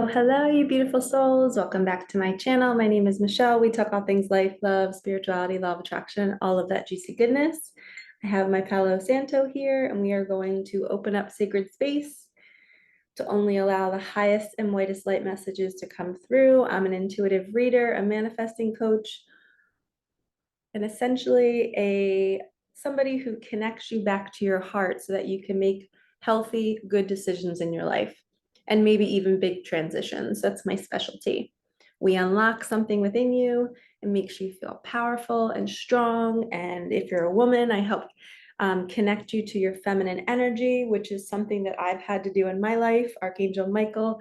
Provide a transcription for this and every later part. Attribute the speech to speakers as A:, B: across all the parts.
A: Hello, you beautiful souls. Welcome back to my channel. My name is Michelle. We talk all things life, love, spirituality, law of attraction, all of that juicy goodness. I have my Palo Santo here, and we are going to open up sacred space to only allow the highest and whitest light messages to come through. I'm an intuitive reader, a manifesting coach, and essentially a somebody who connects you back to your heart so that you can make healthy, good decisions in your life and maybe even big transitions. That's my specialty. We unlock something within you. It makes you feel powerful and strong. And if you're a woman, I help connect you to your feminine energy, which is something that I've had to do in my life. Archangel Michael,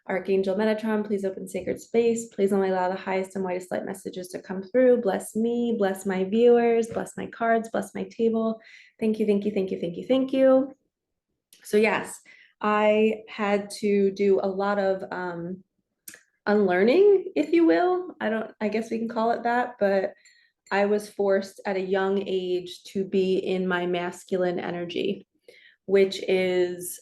A: Archangel Metatron, please open sacred space. Please only allow the highest and whitest light messages to come through. Bless me, bless my viewers, bless my cards, bless my table. Thank you, thank you, thank you, thank you, thank you. So yes, I had to do a lot of unlearning, if you will. I guess we can call it that, but I was forced at a young age to be in my masculine energy, which is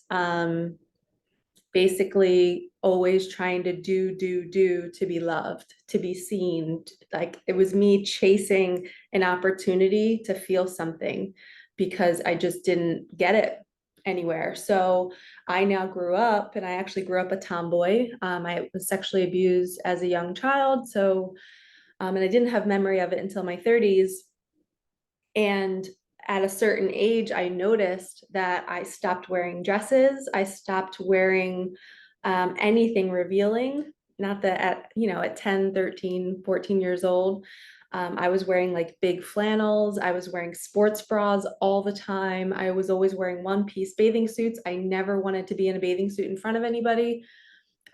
A: basically always trying to do to be loved, to be seen. Like it was me chasing an opportunity to feel something because I just didn't get it anywhere. So I now grew up, and I actually grew up a tomboy. I was sexually abused as a young child. So, and I didn't have memory of it until my 30s. And at a certain age, I noticed that I stopped wearing dresses. I stopped wearing anything revealing. Not that at 10, 13, 14 years old, I was wearing like big flannels. I was wearing sports bras all the time. I was always wearing one-piece bathing suits. I never wanted to be in a bathing suit in front of anybody.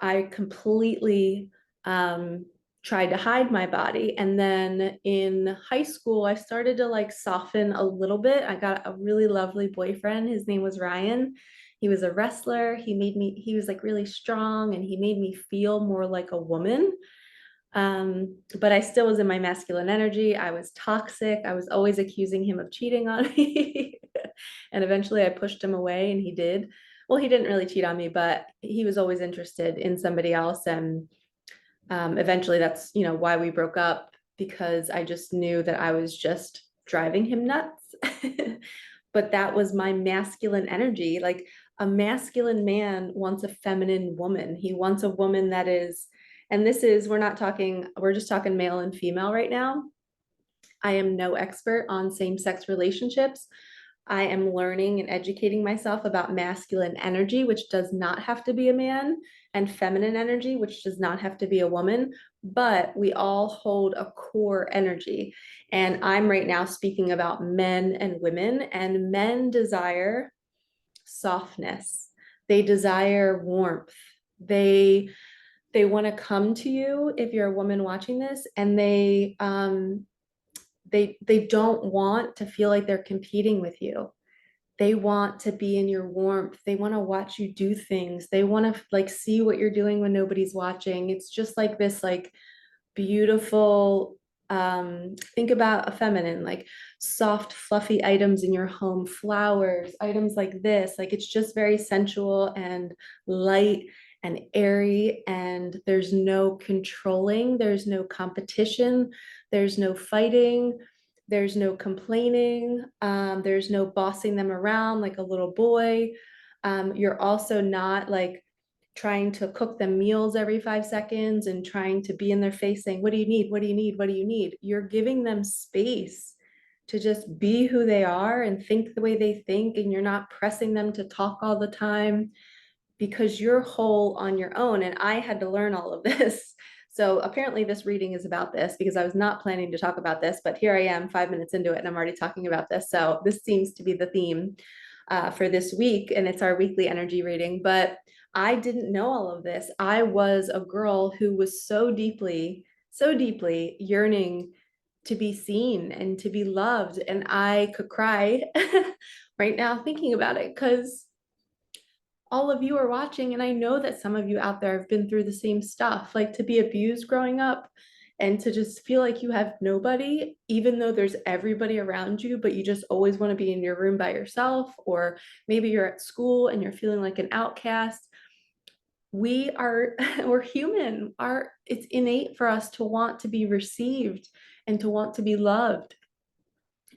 A: I completely tried to hide my body. And then in high school, I started to like soften a little bit. I got a really lovely boyfriend. His name was Ryan. He was a wrestler. He was like really strong, and he made me feel more like a woman. But I still was in my masculine energy. I was toxic. I was always accusing him of cheating on me. And eventually I pushed him away, and he did. Well, he didn't really cheat on me, but he was always interested in somebody else. And eventually that's, why we broke up, because I just knew that I was just driving him nuts. But that was my masculine energy. Like a masculine man wants a feminine woman. He wants a woman that is, and we're just talking male and female right now. I am no expert on same-sex relationships. I am learning and educating myself about masculine energy, which does not have to be a man, and feminine energy, which does not have to be a woman, but we all hold a core energy. And I'm right now speaking about men and women, and men desire softness. They desire warmth. They want to come to you if you're a woman watching this, and they don't want to feel like they're competing with you. They want to be in your warmth. They want to watch you do things. They want to like see what you're doing when nobody's watching. It's just like this like beautiful, think about a feminine, like soft fluffy items in your home, flowers, items like this. Like it's just very sensual and light and airy, and there's no controlling, there's no competition, there's no fighting, there's no complaining, there's no bossing them around like a little boy. You're also not like trying to cook them meals every 5 seconds and trying to be in their face saying, what do you need? What do you need? What do you need? You're giving them space to just be who they are and think the way they think. And you're not pressing them to talk all the time, because you're whole on your own. And I had to learn all of this. So apparently this reading is about this, because I was not planning to talk about this, but here I am 5 minutes into it and I'm already talking about this. So this seems to be the theme for this week, and it's our weekly energy reading. But I didn't know all of this. I was a girl who was so deeply yearning to be seen and to be loved. And I could cry right now thinking about it, because all of you are watching, and I know that some of you out there have been through the same stuff, like to be abused growing up and to just feel like you have nobody, even though there's everybody around you, but you just always want to be in your room by yourself, or maybe you're at school and you're feeling like an outcast. we're human. It's innate for us to want to be received and to want to be loved.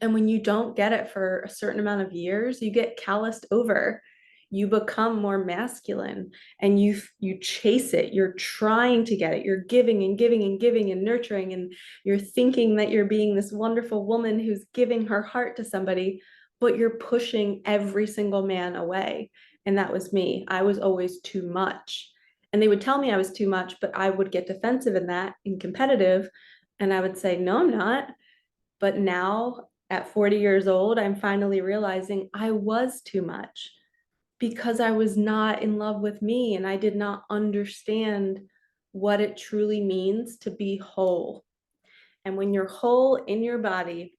A: And when you don't get it for a certain amount of years, you get calloused over. You become more masculine and you chase it. You're trying to get it. You're giving and giving and giving and nurturing, and you're thinking that you're being this wonderful woman who's giving her heart to somebody, but you're pushing every single man away. And that was me. I was always too much. And they would tell me I was too much, but I would get defensive in that and competitive. And I would say, no, I'm not. But now at 40 years old, I'm finally realizing I was too much because I was not in love with me and I did not understand what it truly means to be whole. And when you're whole in your body,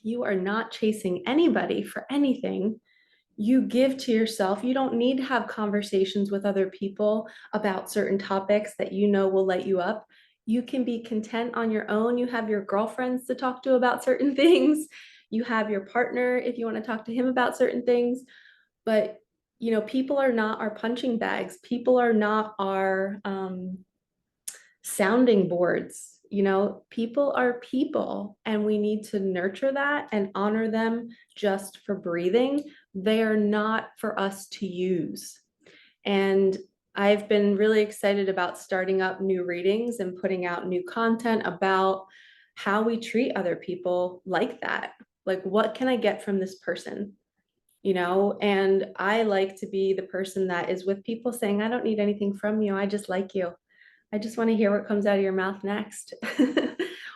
A: you are not chasing anybody for anything. You give to yourself. You don't need to have conversations with other people about certain topics that you know will light you up. You can be content on your own. You have your girlfriends to talk to about certain things. You have your partner if you want to talk to him about certain things. But people are not our punching bags. People are not our sounding boards. People are people, and we need to nurture that and honor them just for breathing. They are not for us to use. And I've been really excited about starting up new readings and putting out new content about how we treat other people like that. Like, what can I get from this person? And I like to be the person that is with people saying, I don't need anything from you. I just like you. I just want to hear what comes out of your mouth next.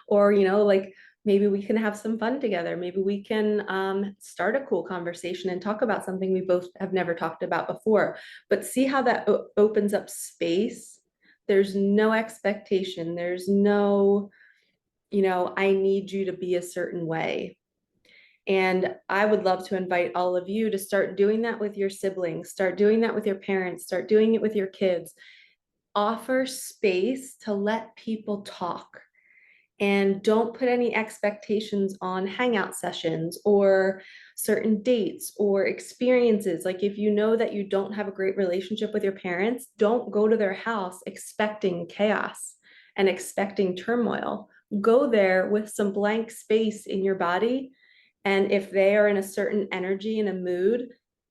A: Or, like maybe we can have some fun together. Maybe we can start a cool conversation and talk about something we both have never talked about before. But see how that opens up space. There's no expectation. There's no, I need you to be a certain way. And I would love to invite all of you to start doing that with your siblings, start doing that with your parents, start doing it with your kids. Offer space to let people talk, and don't put any expectations on hangout sessions or certain dates or experiences. Like, if you know that you don't have a great relationship with your parents, don't go to their house expecting chaos and expecting turmoil. Go there with some blank space in your body. And if they are in a certain energy and a mood,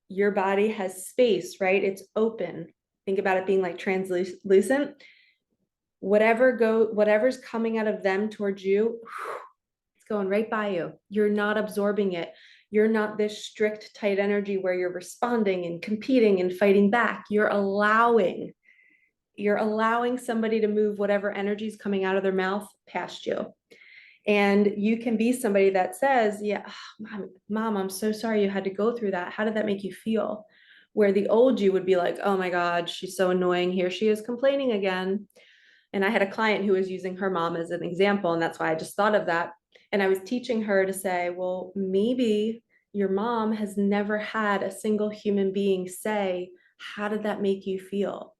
A: your body has space, right? It's open. Think about it being like translucent. Whatever's coming out of them towards you, it's going right by you. You're not absorbing it. You're not this strict, tight energy where you're responding and competing and fighting back. You're allowing somebody to move whatever energy is coming out of their mouth past you. And you can be somebody that says, yeah, mom, I'm so sorry you had to go through that. How did that make you feel? Where the old you would be like, oh my God, she's so annoying. Here she is complaining again. And I had a client who was using her mom as an example, and that's why I just thought of that. And I was teaching her to say, well, maybe your mom has never had a single human being say, how did that make you feel?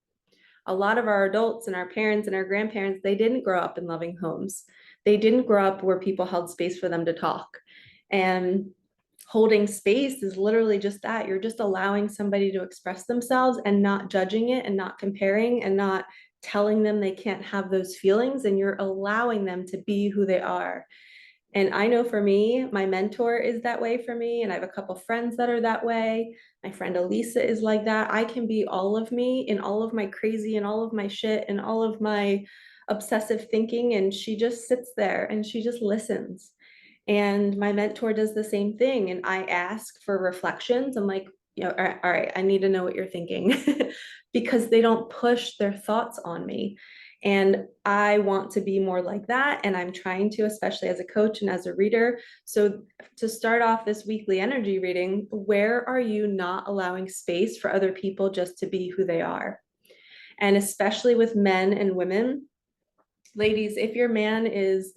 A: A lot of our adults and our parents and our grandparents, they didn't grow up in loving homes. They didn't grow up where people held space for them to talk. And holding space is literally just that. You're just allowing somebody to express themselves and not judging it and not comparing and not telling them they can't have those feelings, and you're allowing them to be who they are. And I know for me, my mentor is that way for me, and I have a couple friends that are that way. My friend Elisa is like that. I can be all of me in all of my crazy and all of my shit and all of my obsessive thinking, and she just sits there and she just listens. And my mentor does the same thing. And I ask for reflections. I'm like, all right, I need to know what you're thinking because they don't push their thoughts on me. And I want to be more like that. And I'm trying to, especially as a coach and as a reader. So to start off this weekly energy reading, where are you not allowing space for other people just to be who they are? And especially with men and women, ladies, if your man is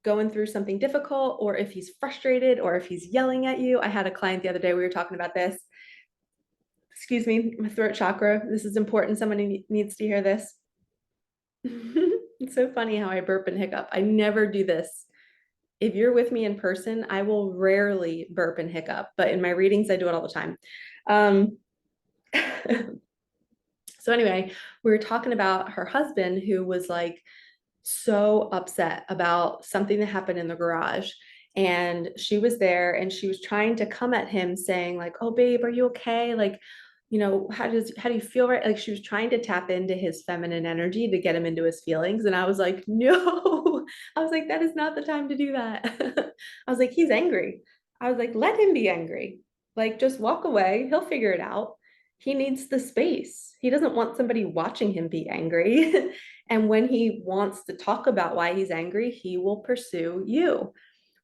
A: going through something difficult, or if he's frustrated, or if he's yelling at you. I had a client the other day, we were talking about this. Excuse me, my throat chakra. This is important. Somebody needs to hear this. It's so funny how I burp and hiccup. I never do this. If you're with me in person, I will rarely burp and hiccup, but in my readings, I do it all the time. So anyway, we were talking about her husband who was like so upset about something that happened in the garage. And she was there and she was trying to come at him saying like, "Oh babe, are you okay? Like, how do you feel?" Right? Like she was trying to tap into his feminine energy to get him into his feelings. And I was like, no, I was like, that is not the time to do that. I was like, he's angry. I was like, let him be angry. Like, just walk away. He'll figure it out. He needs the space. He doesn't want somebody watching him be angry. And when he wants to talk about why he's angry, he will pursue you.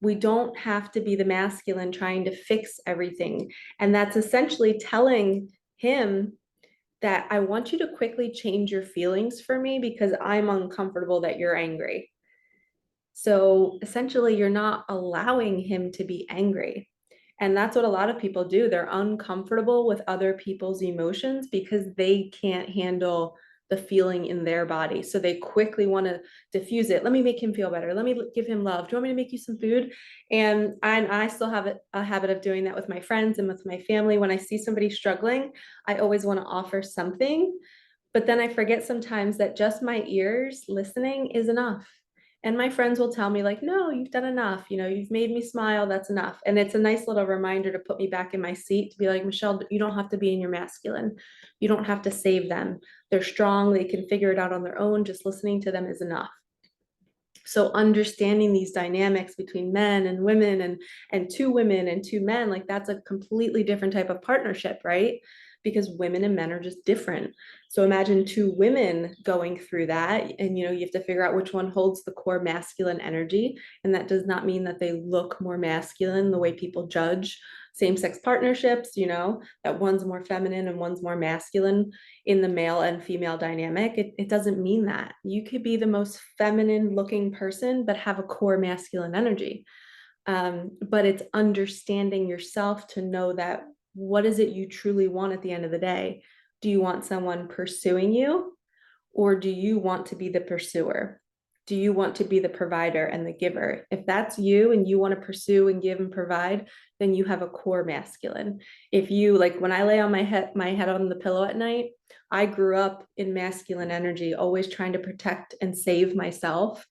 A: We don't have to be the masculine trying to fix everything. And that's essentially telling him that I want you to quickly change your feelings for me because I'm uncomfortable that you're angry. So essentially, you're not allowing him to be angry. And that's what a lot of people do. They're uncomfortable with other people's emotions because they can't handle the feeling in their body. So they quickly want to diffuse it. Let me make him feel better. Let me give him love. Do you want me to make you some food? And I still have a habit of doing that with my friends and with my family. When I see somebody struggling, I always want to offer something. But then I forget sometimes that just my ears listening is enough. And my friends will tell me, like, no, you've done enough. You've made me smile. That's enough. And it's a nice little reminder to put me back in my seat to be like, Michelle, you don't have to be in your masculine. You don't have to save them. They're strong. They can figure it out on their own. Just listening to them is enough. So understanding these dynamics between men and women and two women and two men, like that's a completely different type of partnership, right? Because women and men are just different. So imagine two women going through that, and you have to figure out which one holds the core masculine energy. And that does not mean that they look more masculine the way people judge same-sex partnerships, that one's more feminine and one's more masculine in the male and female dynamic. It doesn't mean that. You could be the most feminine looking person, but have a core masculine energy. But it's understanding yourself to know that what is it you truly want at the end of the day? Do you want someone pursuing you, or do you want to be the pursuer? Do you want to be the provider and the giver? If that's you and you want to pursue and give and provide, then you have a core masculine. If you like, when I lay on my head on the pillow at night, I grew up in masculine energy, always trying to protect and save myself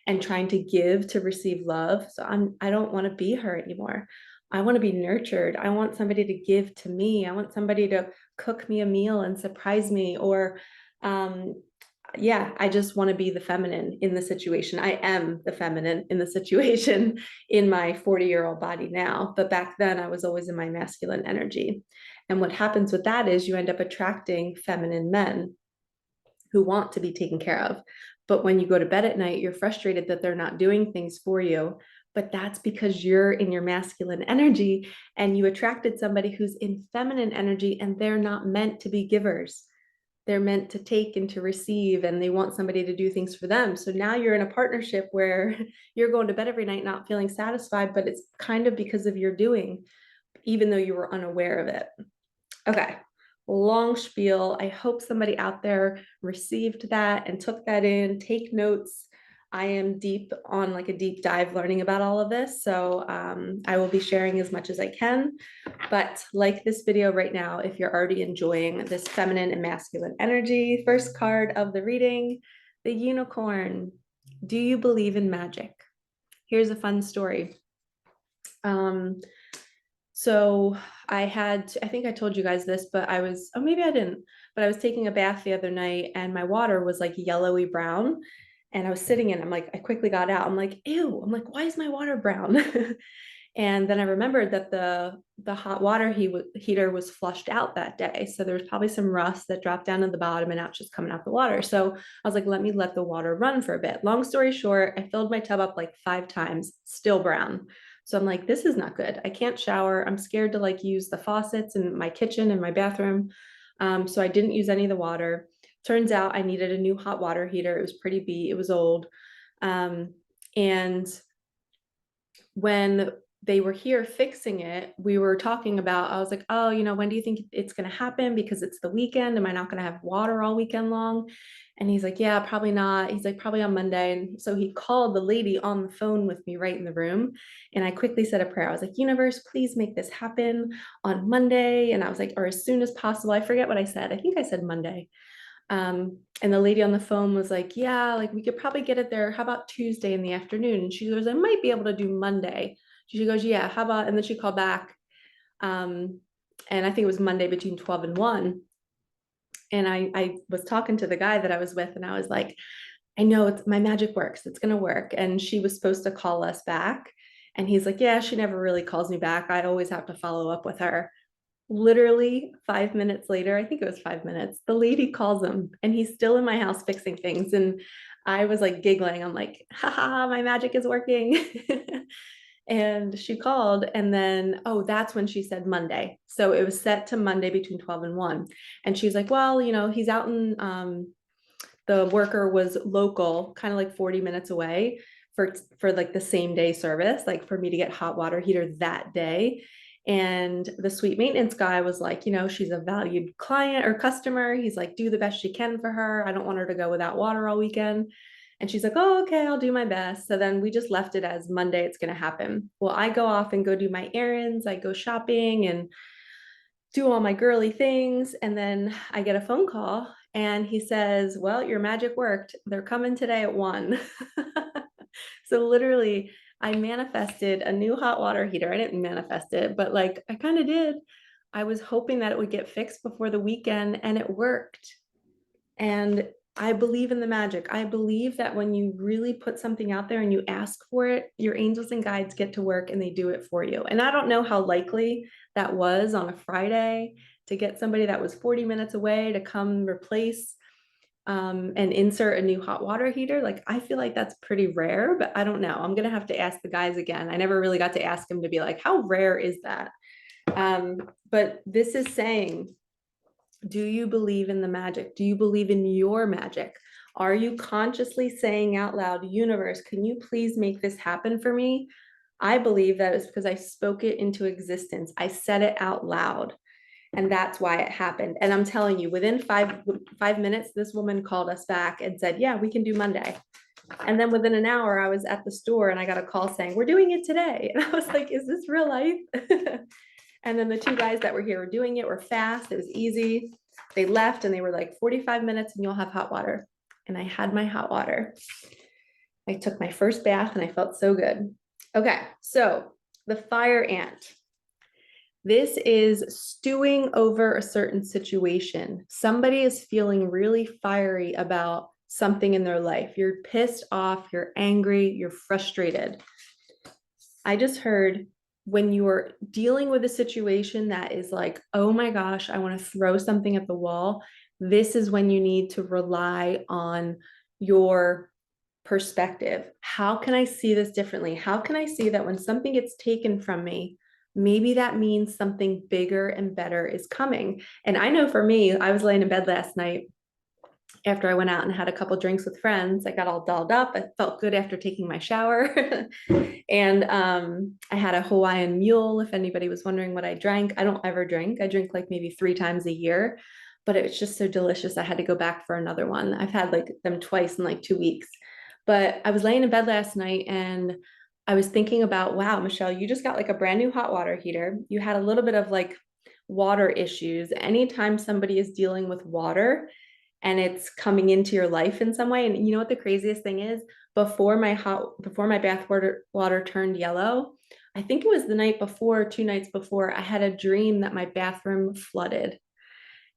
A: and trying to give to receive love. So I don't want to be her anymore. I want to be nurtured. I want somebody to give to me. I want somebody to cook me a meal and surprise me, or yeah, I just want to be the feminine in the situation. I am the feminine in the situation in my 40-year-old body now. But back then, I was always in my masculine energy. And what happens with that is you end up attracting feminine men who want to be taken care of. But when you go to bed at night, you're frustrated that they're not doing things for you. But that's because you're in your masculine energy and you attracted somebody who's in feminine energy, and they're not meant to be givers. They're meant to take and to receive, and they want somebody to do things for them. So now you're in a partnership where you're going to bed every night not feeling satisfied, but it's kind of because of your doing, even though you were unaware of it. Okay, long spiel. I hope somebody out there received that and took that in. Take notes. I am deep on like a deep dive learning about all of this. So I will be sharing as much as I can. But like this video right now, if you're already enjoying this feminine and masculine energy, first card of the reading, the unicorn. Do you believe in magic? Here's a fun story. So I think I told you guys this, but oh, maybe I didn't, but I was taking a bath the other night and my water was like yellowy brown. And I was sitting in, I quickly got out. I'm like, ew, I'm like, why is my water brown? And then I remembered that the hot water heater was flushed out that day. So there was probably some rust that dropped down to the bottom and now it's just coming out the water. So I was like, let me let the water run for a bit. Long story short, I filled my tub up like 5 times, still brown. So I'm like, this is not good. I can't shower. I'm scared to like use the faucets in my kitchen and my bathroom. So I didn't use any of the water. Turns out I needed a new hot water heater. It was pretty beat. It was old. And when they were here fixing it, we were talking about, I was like, oh, when do you think it's going to happen? Because it's the weekend. Am I not going to have water all weekend long? And he's like, yeah, probably not. He's like, probably on Monday. And so he called the lady on the phone with me right in the room. And I quickly said a prayer. I was like, universe, please make this happen on Monday. And I was like, or as soon as possible. I forget what I said. I think I said Monday. And the lady on the phone was like, yeah, like we could probably get it there. How about Tuesday in the afternoon? And she goes, I might be able to do Monday. She goes, yeah, how about, and then she called back. And I think it was Monday between 12 and 1. And I was talking to the guy that I was with, and I was like, I know it's my magic works. It's gonna work. And she was supposed to call us back. And he's like, yeah, she never really calls me back. I always have to follow up with her. Literally 5 minutes later, I think it was 5 minutes, the lady calls him and he's still in my house fixing things. And I was like giggling. I'm like, haha, my magic is working. And she called, and then, oh, that's when she said Monday. So it was set to Monday between 12 and 1. And she's like, well, he's out in, the worker was local, kind of like 40 minutes away for like the same day service, like for me to get hot water heater that day. And the sweet maintenance guy was like, she's a valued client or customer. He's like, do the best you can for her. I don't want her to go without water all weekend. And she's like, oh, okay, I'll do my best. So then we just left it as Monday, it's going to happen. Well, I go off and go do my errands. I go shopping and do all my girly things. And then I get a phone call and he says, well, your magic worked. They're coming today at 1. So literally, I manifested a new hot water heater. I didn't manifest it, but like I kind of did. I was hoping that it would get fixed before the weekend, and it worked. And I believe in the magic. I believe that when you really put something out there and you ask for it, your angels and guides get to work and they do it for you. And I don't know how likely that was on a Friday to get somebody that was 40 minutes away to come replace and insert a new hot water heater. Like, I feel like that's pretty rare, but I don't know. I'm going to have to ask the guys again. I never really got to ask them to be like, how rare is that? But this is saying, do you believe in the magic? Do you believe in your magic? Are you consciously saying out loud, universe, can you please make this happen for me? I believe that is because I spoke it into existence. I said it out loud. And that's why it happened. And I'm telling you, within 5 minutes, this woman called us back and said, yeah, we can do Monday. And then within an hour, I was at the store and I got a call saying, we're doing it today. And I was like, is this real life? And then the two guys that were here were doing it, were fast. It was easy. They left and they were like 45 minutes and you'll have hot water. And I had my hot water. I took my first bath and I felt so good. Okay, so the fire ant. This is stewing over a certain situation. Somebody is feeling really fiery about something in their life. You're pissed off, you're angry, you're frustrated. I just heard, when you are dealing with a situation that is like, oh my gosh, I want to throw something at the wall, this is when you need to rely on your perspective. How can I see this differently? How can I see that when something gets taken from me, maybe that means something bigger and better is coming? And I know for me, I was laying in bed last night after I went out and had a couple drinks with friends. I got all dolled up. I felt good after taking my shower. And I had a Hawaiian mule, if anybody was wondering what I drank. I don't ever drink. I drink like maybe 3 times a year, but it was just so delicious. I had to go back for another one. I've had like them twice in like 2 weeks. But I was laying in bed last night and I was thinking about, wow, Michelle, you just got like a brand new hot water heater. You had a little bit of like water issues. Anytime somebody is dealing with water and it's coming into your life in some way. And you know what the craziest thing is? Before my bath water turned yellow, I think it was the night before, 2 nights before, I had a dream that my bathroom flooded.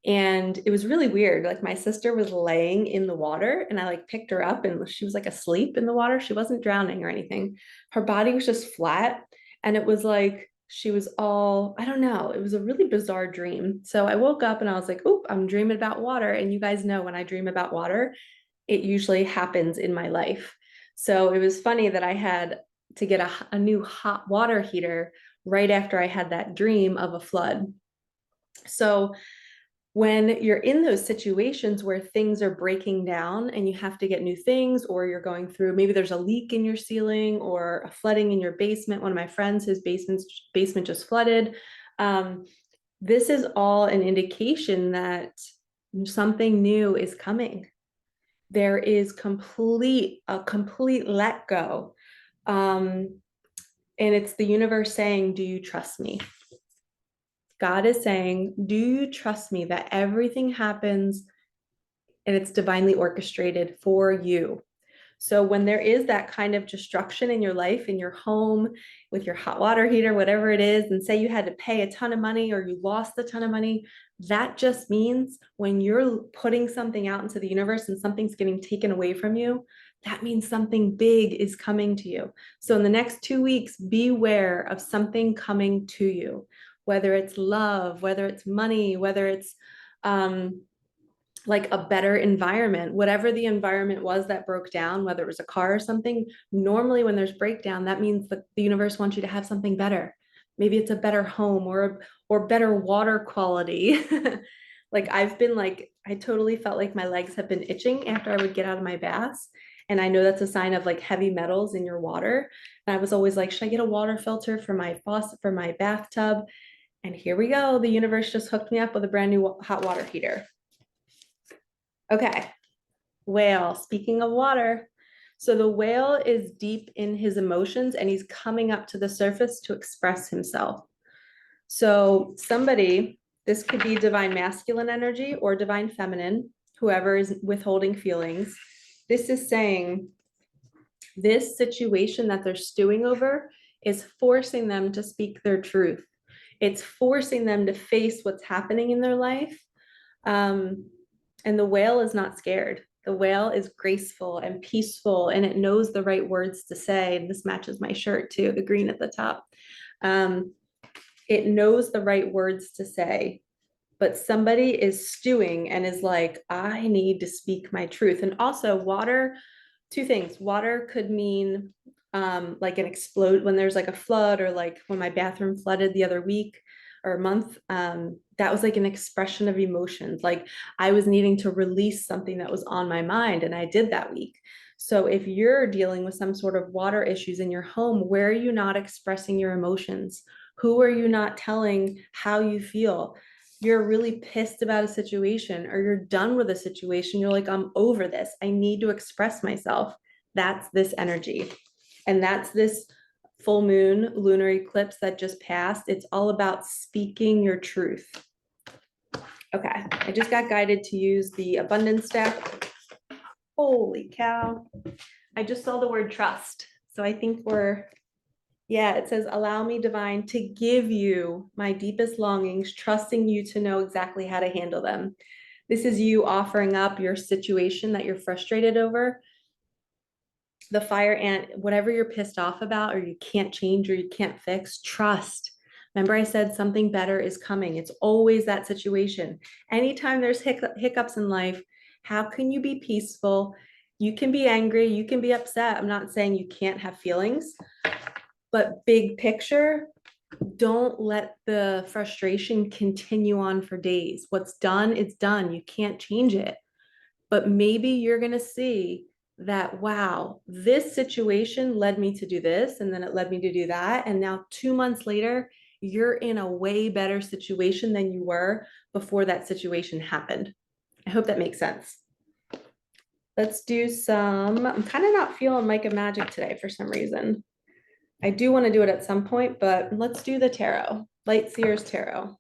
A: And it was really weird. Like, my sister was laying in the water and I like picked her up and she was like asleep in the water. She wasn't drowning or anything. Her body was just flat. And it was like, she was all, I don't know, it was a really bizarre dream. So I woke up and I was like, oop, I'm dreaming about water. And you guys know, when I dream about water, it usually happens in my life. So it was funny that I had to get a new hot water heater right after I had that dream of a flood. So when you're in those situations where things are breaking down and you have to get new things, or you're going through, maybe there's a leak in your ceiling or a flooding in your basement. One of my friends, his basement just flooded. This is all an indication that something new is coming. There is a complete let go. And it's the universe saying, do you trust me? God is saying, do you trust me that everything happens and it's divinely orchestrated for you. So when there is that kind of destruction in your life, in your home, with your hot water heater, whatever it is, and say you had to pay a ton of money or you lost a ton of money, that just means when you're putting something out into the universe and something's getting taken away from you, that means something big is coming to you. So in the next 2 weeks, beware of something coming to you, whether it's love, whether it's money, whether it's like a better environment, whatever the environment was that broke down, whether it was a car or something. Normally when there's breakdown, that means that the universe wants you to have something better. Maybe it's a better home or better water quality. Like I've been like, I totally felt like my legs have been itching after I would get out of my baths. And I know that's a sign of like heavy metals in your water. And I was always like, should I get a water filter for my faucet, for my bathtub? And here we go. The universe just hooked me up with a brand new hot water heater. Okay, whale, speaking of water. So the whale is deep in his emotions and he's coming up to the surface to express himself. So somebody, this could be divine masculine energy or divine feminine, whoever is withholding feelings. This is saying this situation that they're stewing over is forcing them to speak their truth. It's forcing them to face what's happening in their life. And the whale is not scared. The whale is graceful and peaceful, and it knows the right words to say. And this matches my shirt too, the green at the top. It knows the right words to say, but somebody is stewing and is like, I need to speak my truth. And also water, two things. Water could mean like an explode when there's like a flood, or like when my bathroom flooded the other week or month, that was like an expression of emotions. Like I was needing to release something that was on my mind, and I did that week. So if you're dealing with some sort of water issues in your home, where are you not expressing your emotions? Who are you not telling how you feel? You're really pissed about a situation, or you're done with a situation. You're like, I'm over this. I need to express myself. That's this energy. And that's this full moon lunar eclipse that just passed. It's all about speaking your truth. Okay, I just got guided to use the abundance deck. Holy cow. I just saw the word trust. So I think yeah, it says, allow me, divine, to give you my deepest longings, trusting you to know exactly how to handle them. This is you offering up your situation that you're frustrated over. The fire ant, whatever you're pissed off about, or you can't change, or you can't fix, trust. Remember I said something better is coming. It's always that situation. Anytime there's hiccups in life, how can you be peaceful? You can be angry, you can be upset. I'm not saying you can't have feelings, but big picture, don't let the frustration continue on for days. What's done, it's done. You can't change it. But maybe you're going to see that, wow, this situation led me to do this, and then it led me to do that. And now 2 months later, you're in a way better situation than you were before that situation happened. I hope that makes sense. Let's do some, I'm kind of not feeling Micah magic today for some reason. I do want to do it at some point, but let's do the tarot, Light Seers Tarot.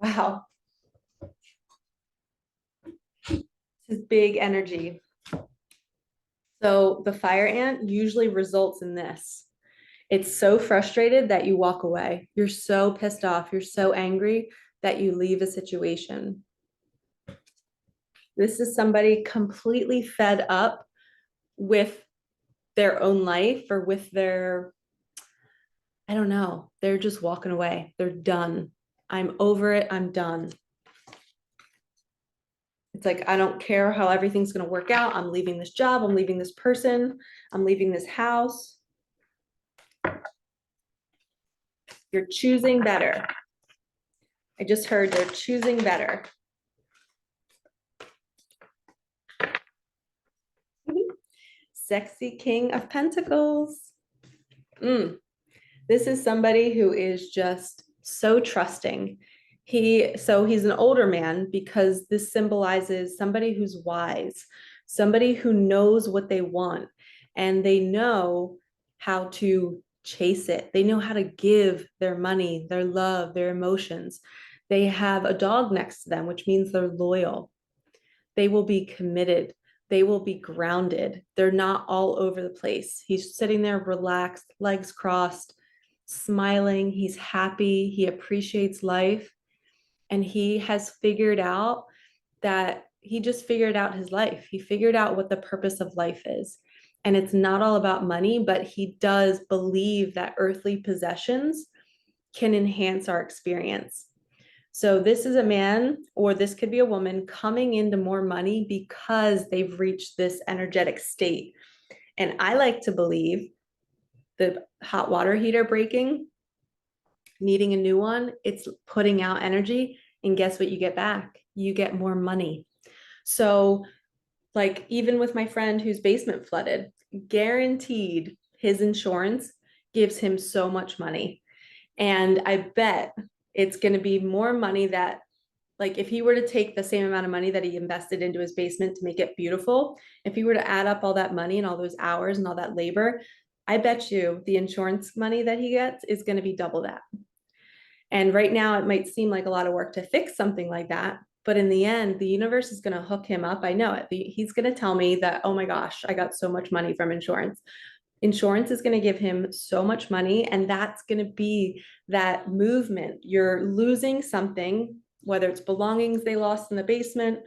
A: Wow. This is big energy. So the fire ant usually results in this. It's so frustrated that you walk away. You're so pissed off. You're so angry that you leave a situation. This is somebody completely fed up with their own life, or with their, I don't know, they're just walking away. They're done. I'm over it. I'm done. It's like, I don't care how everything's going to work out. I'm leaving this job. I'm leaving this person. I'm leaving this house. You're choosing better. I just heard they're choosing better. Sexy King of Pentacles. This is somebody who is just so trusting. He's an older man, because this symbolizes somebody who's wise, somebody who knows what they want, and they know how to chase it. They know how to give their money, their love, their emotions. They have a dog next to them, which means they're loyal. They will be committed. They will be grounded. They're not all over the place. He's sitting there relaxed, legs crossed, smiling. He's happy. He appreciates life. And he has figured out that he just figured out his life. He figured out what the purpose of life is. And it's not all about money, but he does believe that earthly possessions can enhance our experience. So this is a man, or this could be a woman, coming into more money because they've reached this energetic state. And I like to believe the hot water heater breaking, needing a new one, it's putting out energy. And guess what you get back? You get more money. So like even with my friend whose basement flooded, guaranteed his insurance gives him so much money. And I bet it's going to be more money that, like, if he were to take the same amount of money that he invested into his basement to make it beautiful, if he were to add up all that money and all those hours and all that labor, I bet you the insurance money that he gets is going to be double that. And right now it might seem like a lot of work to fix something like that, but in the end, the universe is going to hook him up. I know it. He's going to tell me that, oh my gosh, I got so much money from insurance. Insurance is going to give him so much money, and that's going to be that movement. You're losing something, whether it's belongings they lost in the basement,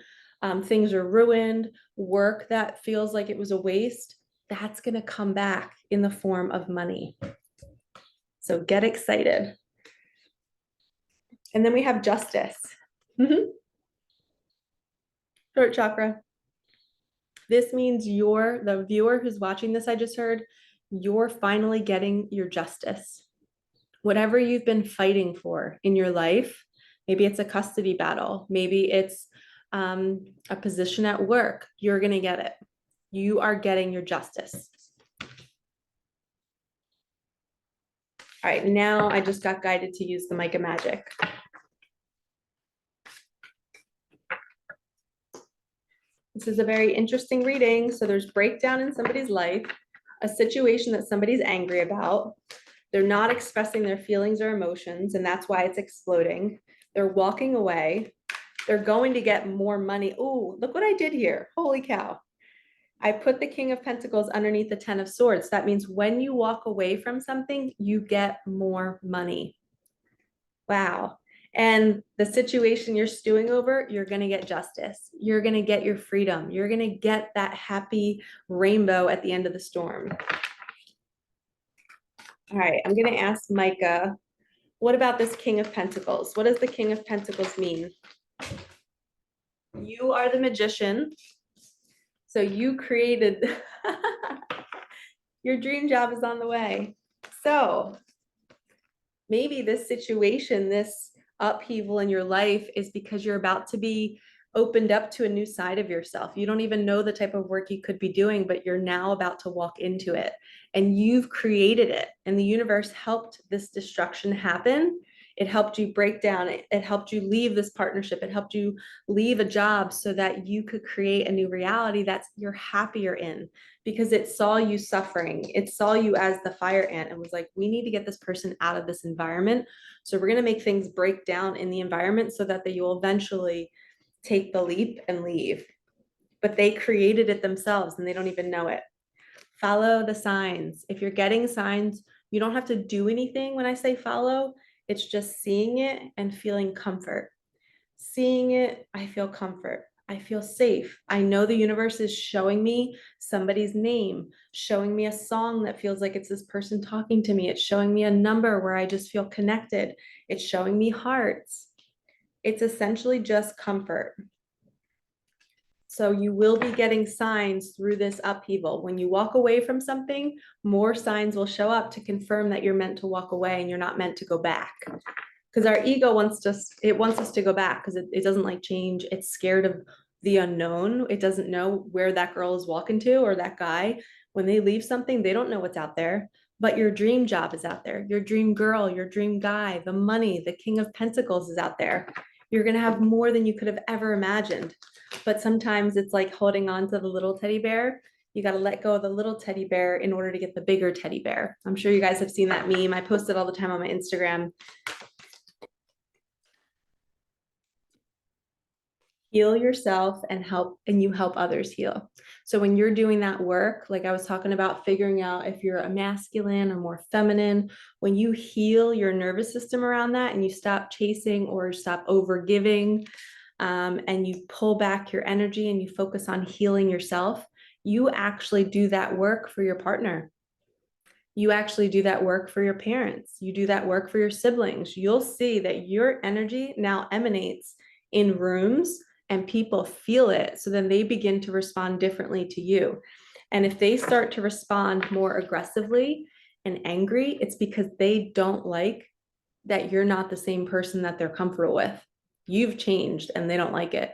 A: things are ruined, work that feels like it was a waste, that's going to come back in the form of money. So get excited. And then we have justice. Throat chakra. This means you're the viewer who's watching this, I just heard, you're finally getting your justice. Whatever you've been fighting for in your life, maybe it's a custody battle, maybe it's a position at work, you're going to get it. You are getting your justice. All right, now I just got guided to use the Micah magic. This is a very interesting reading. So there's breakdown in somebody's life, a situation that somebody's angry about. They're not expressing their feelings or emotions, and that's why it's exploding. They're walking away. They're going to get more money. Oh, look what I did here. Holy cow. I put the King of Pentacles underneath the Ten of Swords. That means when you walk away from something, you get more money. Wow. And the situation you're stewing over, you're going to get justice. You're going to get your freedom. You're going to get that happy rainbow at the end of the storm. All right, I'm going to ask Micah, what about this King of Pentacles? What does the King of Pentacles mean? You are the magician. So you created, your dream job is on the way. So maybe this situation, this upheaval in your life is because you're about to be opened up to a new side of yourself. You don't even know the type of work you could be doing, but you're now about to walk into it and you've created it. And the universe helped this destruction happen. It helped you break down. It helped you leave this partnership. It helped you leave a job so that you could create a new reality that you're happier in, because it saw you suffering. It saw you as the fire ant and was like, we need to get this person out of this environment. So we're going to make things break down in the environment so that they will eventually take the leap and leave. But they created it themselves and they don't even know it. Follow the signs. If you're getting signs, you don't have to do anything when I say follow. It's just seeing it and feeling comfort. Seeing it, I feel comfort. I feel safe. I know the universe is showing me somebody's name, showing me a song that feels like it's this person talking to me. It's showing me a number where I just feel connected. It's showing me hearts. It's essentially just comfort. So you will be getting signs through this upheaval. When you walk away from something, more signs will show up to confirm that you're meant to walk away and you're not meant to go back. Because our ego wants us to go back because it doesn't like change. It's scared of the unknown. It doesn't know where that girl is walking to or that guy. When they leave something, they don't know what's out there. But your dream job is out there. Your dream girl, your dream guy, the money, the King of Pentacles is out there. You're going to have more than you could have ever imagined. But sometimes it's like holding on to the little teddy bear. You got to let go of the little teddy bear in order to get the bigger teddy bear. I'm sure you guys have seen that meme. I post it all the time on my Instagram. Heal yourself and you help others heal. So when you're doing that work, like I was talking about, figuring out if you're a masculine or more feminine, when you heal your nervous system around that and you stop chasing or stop over giving, and you pull back your energy and you focus on healing yourself, you actually do that work for your partner. You actually do that work for your parents. You do that work for your siblings. You'll see that your energy now emanates in rooms and people feel it. So then they begin to respond differently to you. And if they start to respond more aggressively and angry, it's because they don't like that you're not the same person that they're comfortable with. You've changed and they don't like it.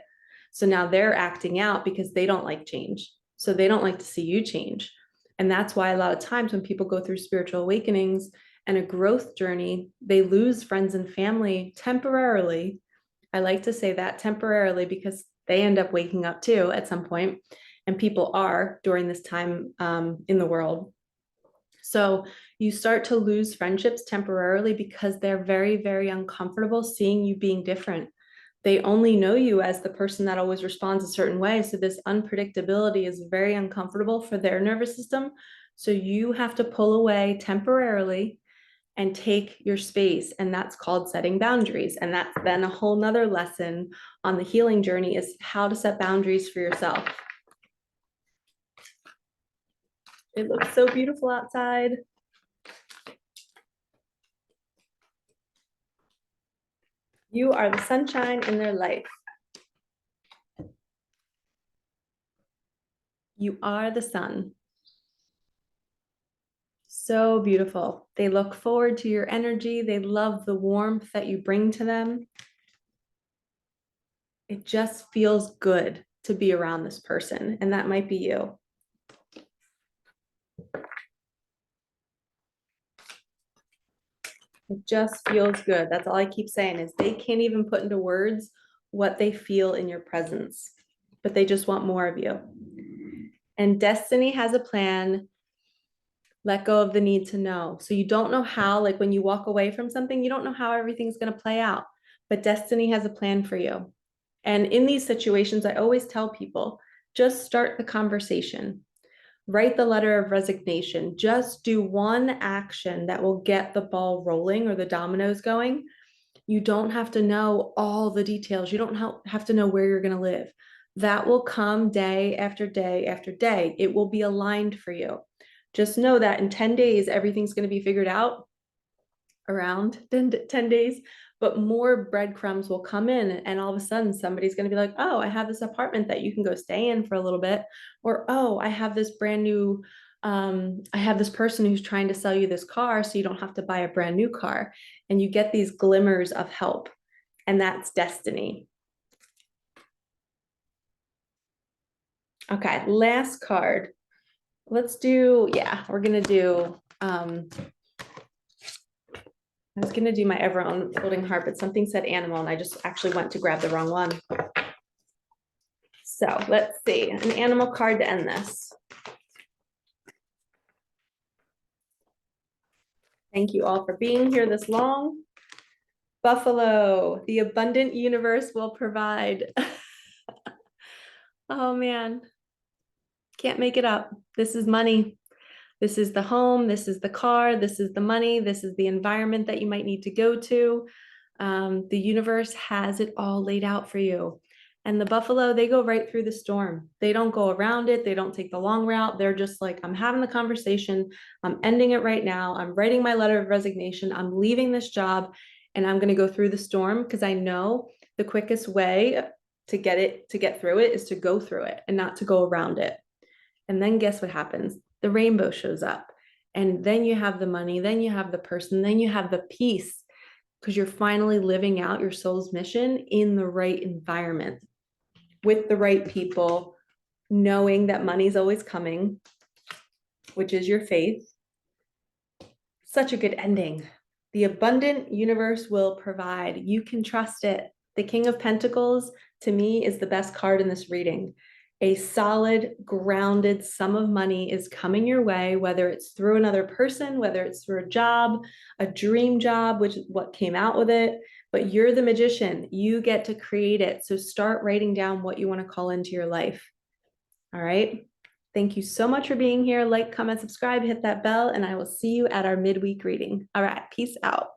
A: So now they're acting out because they don't like change. So they don't like to see you change. And that's why a lot of times when people go through spiritual awakenings and a growth journey, they lose friends and family temporarily. I like to say that temporarily because they end up waking up too at some point, and people are during this time in the world. So you start to lose friendships temporarily because they're very, very uncomfortable seeing you being different. They only know you as the person that always responds a certain way. So this unpredictability is very uncomfortable for their nervous system. So you have to pull away temporarily and take your space. And that's called setting boundaries. And that's then a whole nother lesson on the healing journey, is how to set boundaries for yourself. It looks so beautiful outside. You are the sunshine in their life. You are the sun. So beautiful. They look forward to your energy. They love the warmth that you bring to them. It just feels good to be around this person, and that might be you. It just feels good. That's all I keep saying, is they can't even put into words what they feel in your presence, but they just want more of you. And destiny has a plan. Let go of the need to know. So you don't know how, like when you walk away from something, you don't know how everything's going to play out, but destiny has a plan for you. And in these situations, I always tell people, just start the conversation. Write the letter of resignation. Just do one action that will get the ball rolling or the dominoes going. You don't have to know all the details. You don't have to know where you're going to live. That will come day after day after day. It will be aligned for you. Just know that in 10 days, everything's going to be figured out, around 10 days, but more breadcrumbs will come in, and all of a sudden somebody's going to be like, oh, I have this apartment that you can go stay in for a little bit, or oh, I have this brand new I have this person who's trying to sell you this car so you don't have to buy a brand new car. And you get these glimmers of help, and that's destiny. Okay, last card. Let's do, yeah, we're gonna do I was gonna do my ever unfolding heart, but something said animal and I just actually went to grab the wrong one. So let's see, an animal card to end this. Thank you all for being here this long. Buffalo, the abundant universe will provide. Oh man, can't make it up. This is money. This is the home, this is the car, this is the money, this is the environment that you might need to go to. The universe has it all laid out for you. And the buffalo, they go right through the storm. They don't go around it. They don't take the long route. They're just like, I'm having the conversation. I'm ending it right now. I'm writing my letter of resignation. I'm leaving this job and I'm going to go through the storm, because I know the quickest way to get through it is to go through it and not to go around it. And then guess what happens? The rainbow shows up, and then you have the money, then you have the person, then you have the peace, because you're finally living out your soul's mission in the right environment with the right people, knowing that money's always coming, which is your faith. Such a good ending. The abundant universe will provide. You can trust it. The King of Pentacles, to me, is the best card in this reading. A solid, grounded sum of money is coming your way, whether it's through another person, whether it's through a job, a dream job, which is what came out with it. But you're the magician. You get to create it. So start writing down what you want to call into your life. All right. Thank you so much for being here. Like, comment, subscribe, hit that bell, and I will see you at our midweek reading. All right. Peace out.